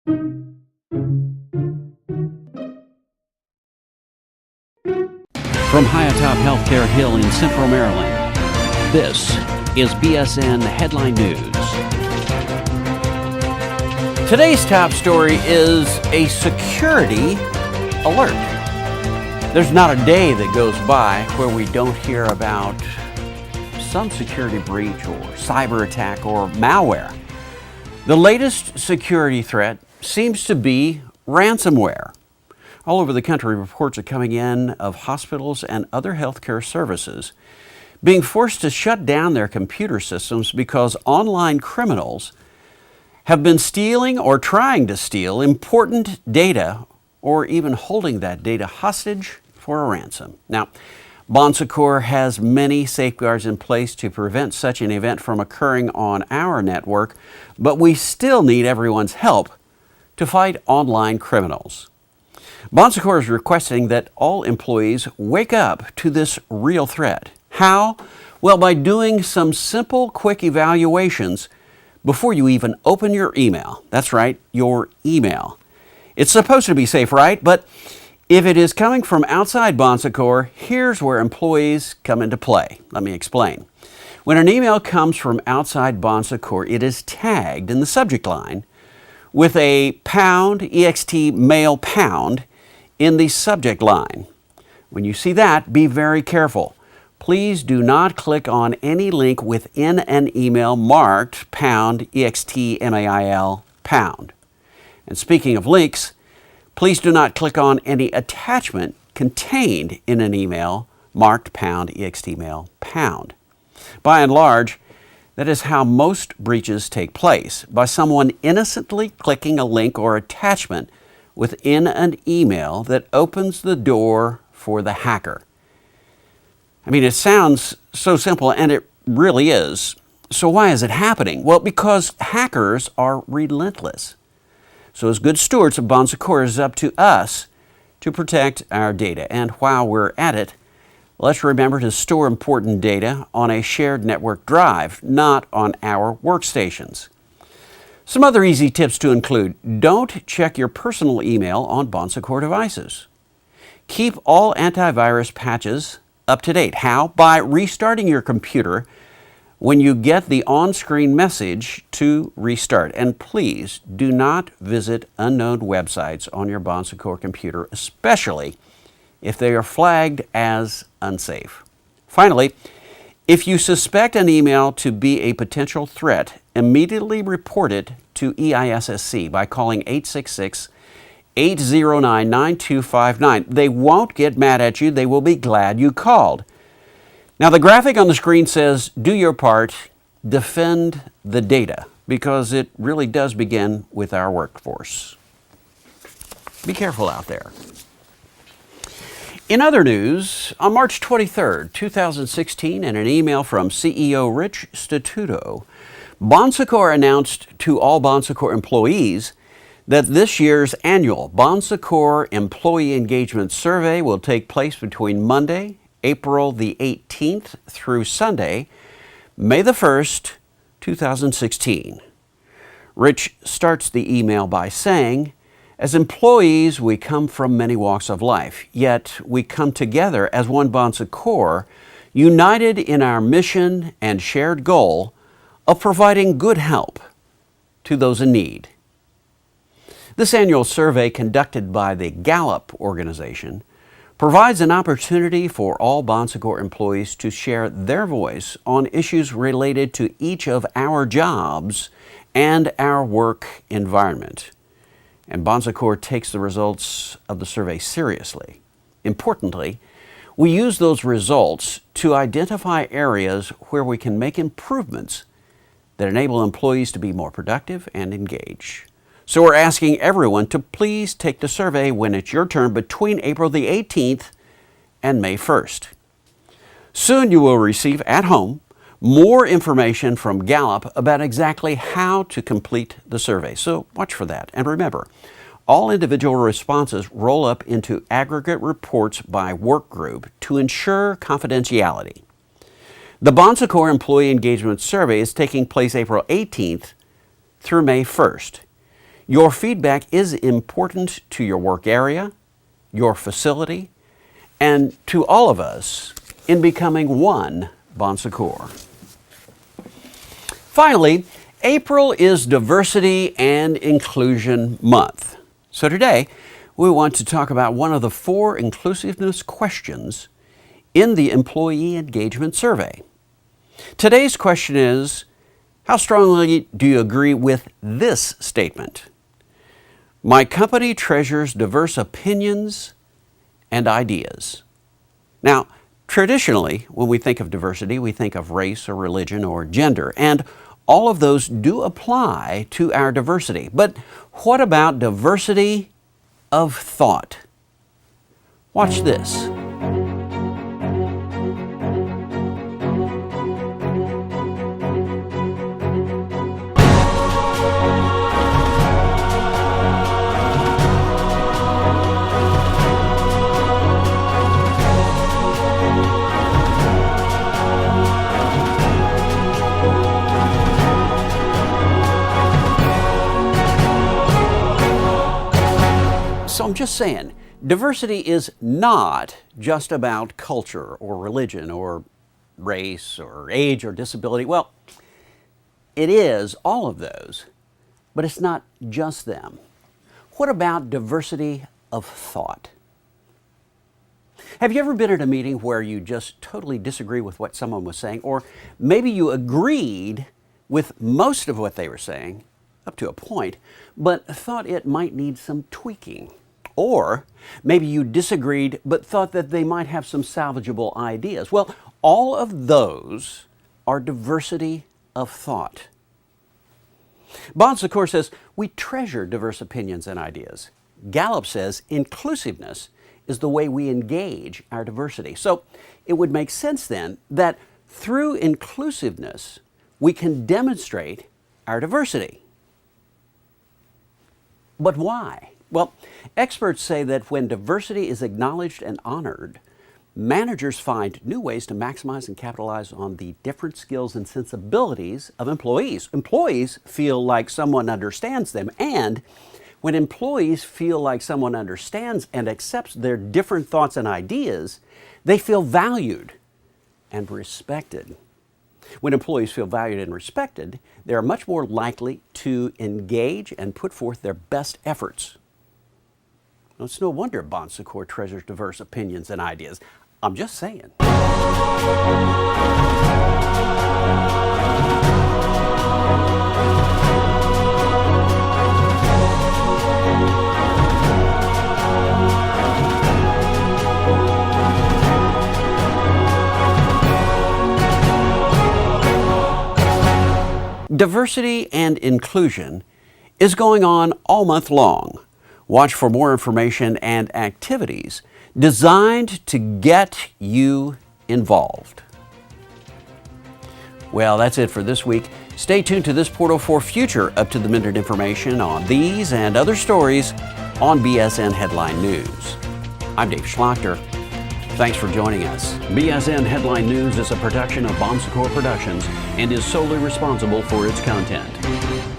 From high atop Healthcare Hill in Central Maryland, this is BSN Headline News. Today's top story is a security alert. There's not a day that goes by where we don't hear about some security breach or cyber attack or malware. The latest security threat seems to be ransomware. All over the country, reports are coming in of hospitals and other healthcare services being forced to shut down their computer systems because online criminals have been stealing or trying to steal important data or even holding that data hostage for a ransom. Now, Bon Secours has many safeguards in place to prevent such an event from occurring on our network, but we still need everyone's help to fight online criminals. Bon Secours is requesting that all employees wake up to this real threat. How? Well, by doing some simple, quick evaluations before you even open your email. That's right, your email. It's supposed to be safe, right? But if it is coming from outside Bon Secours, here's where employees come into play. Let me explain. When an email comes from outside Bon Secours, it is tagged in the subject line with a £ext mail pound in the subject line. When you see that, be very careful. Please do not click on any link within an email marked £ext mail pound. And speaking of links, please do not click on any attachment contained in an email marked £ext mail pound. By and large, that is how most breaches take place, by someone innocently clicking a link or attachment within an email that opens the door for the hacker. I mean, it sounds so simple, and it really is. So why is it happening? Well, because hackers are relentless. So as good stewards of Bon Secours, it's up to us to protect our data. And while we're at it, let's remember to store important data on a shared network drive, not on our workstations. Some other easy tips to include: don't check your personal email on Bon Secours devices. Keep all antivirus patches up to date. How? By restarting your computer when you get the on-screen message to restart. And please do not visit unknown websites on your Bon Secours computer, especially if they are flagged as unsafe. Finally, if you suspect an email to be a potential threat, immediately report it to EISSC by calling 866-809-9259. They won't get mad at you. They will be glad you called. Now, the graphic on the screen says, do your part, defend the data, because it really does begin with our workforce. Be careful out there. In other news, on March 23rd, 2016, in an email from CEO Rich Statuto, Bon Secours announced to all Bon Secours employees that this year's annual Bon Secours Employee Engagement Survey will take place between Monday, April the 18th through Sunday, May the 1st, 2016. Rich starts the email by saying, as employees, we come from many walks of life, yet we come together as one Bon Secours, united in our mission and shared goal of providing good help to those in need. This annual survey, conducted by the Gallup organization, provides an opportunity for all Bon Secours employees to share their voice on issues related to each of our jobs and our work environment. And Bon Secours takes the results of the survey seriously. Importantly, we use those results to identify areas where we can make improvements that enable employees to be more productive and engaged. So we're asking everyone to please take the survey when it's your turn between April the 18th and May 1st. Soon you will receive at home more information from Gallup about exactly how to complete the survey. So watch for that. And remember, all individual responses roll up into aggregate reports by work group to ensure confidentiality. The Bon Secours Employee Engagement Survey is taking place April 18th through May 1st. Your feedback is important to your work area, your facility, and to all of us in becoming one Bon Secours. Finally, April is Diversity and Inclusion Month. So today, we want to talk about one of the 4 inclusiveness questions in the Employee Engagement Survey. Today's question is, how strongly do you agree with this statement? My company treasures diverse opinions and ideas. Now, traditionally, when we think of diversity, we think of race or religion or gender, and all of those do apply to our diversity. But what about diversity of thought? Watch this. So I'm just saying, diversity is not just about culture or religion or race or age or disability. Well, it is all of those, but it's not just them. What about diversity of thought? Have you ever been at a meeting where you just totally disagree with what someone was saying, or maybe you agreed with most of what they were saying, up to a point, but thought it might need some tweaking? Or maybe you disagreed but thought that they might have some salvageable ideas. Well, all of those are diversity of thought. Bon Secours says we treasure diverse opinions and ideas. Gallup says inclusiveness is the way we engage our diversity. So it would make sense then that through inclusiveness we can demonstrate our diversity. But why? Well, experts say that when diversity is acknowledged and honored, managers find new ways to maximize and capitalize on the different skills and sensibilities of employees. Employees feel like someone understands them, and when employees feel like someone understands and accepts their different thoughts and ideas, they feel valued and respected. When employees feel valued and respected, they are much more likely to engage and put forth their best efforts. Well, it's no wonder Bon Secours treasures diverse opinions and ideas. I'm just saying. Diversity and inclusion is going on all month long. Watch for more information and activities designed to get you involved. Well, that's it for this week. Stay tuned to this portal for future up-to-the-minute information on these and other stories on BSN Headline News. I'm Dave Schlachter. Thanks for joining us. BSN Headline News is a production of Bon Secours Productions and is solely responsible for its content.